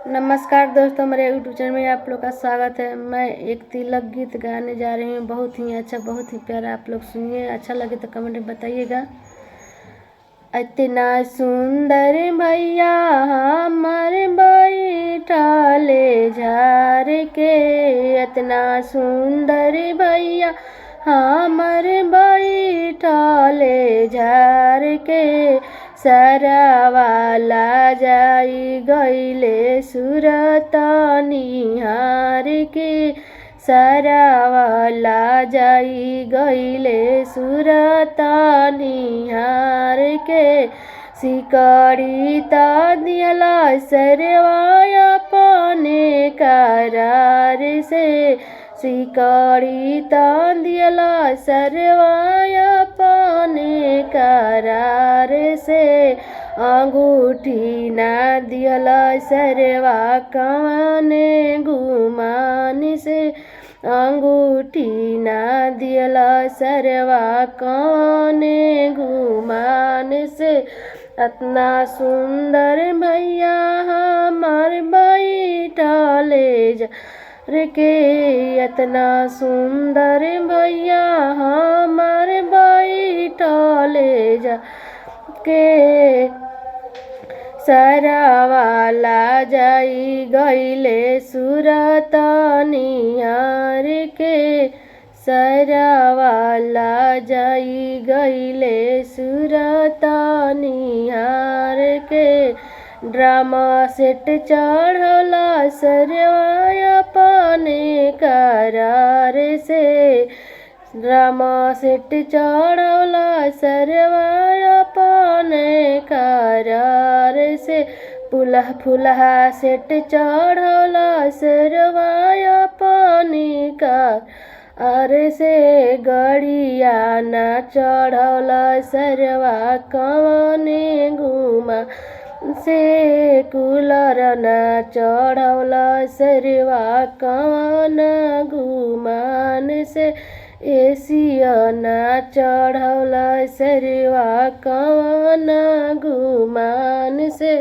नमस्कार दोस्तों, मेरे यूट्यूब चैनल में आप लोग का स्वागत है। मैं एक तिलक गीत गाने जा रही हूँ। बहुत ही अच्छा, बहुत ही प्यारा। आप लोग सुनिए, अच्छा लगे तो कमेंट में बताइएगा। इतना सुंदर भैया हमर बैठले झार के, इतना सुंदर भैया हमर बैठले झार के, सरवाला जाई गईले सूरत निहार के, सरवाला जाई गईले सूरत निहार के, सिकड़ी ता दियला सरवाया पाने करार से, सिकड़ी ता दियला सरवाया पाने करार से, अंगूठी ना दियला सरवा कवाने गुमान से, अंगूठी ना दियला सरवा कवाने गुमान से, इतना सुंदर भैया हमार बैठले झार के, इतना सुंदर भैया हमार बैठले झार के, सरवाला जाई गईले सूरत निहार के, सरवाला जाई गईले सूरत निहार के, ड्रामा सेट चढ़ला सरवाया पाने करार से, ड्रामा सेट चढ़ला सरवाया पाने करार से, पुलह फुलहा सेट चढ़ला सरवाया पानी करार से, गड़िया ना चढ़ला सरवा कवाने घुमा से, कूलर ना चढ़ला सरवा कवाना घुमान से, एसिया ना चढ़ला सरवा कवाना घुमान से।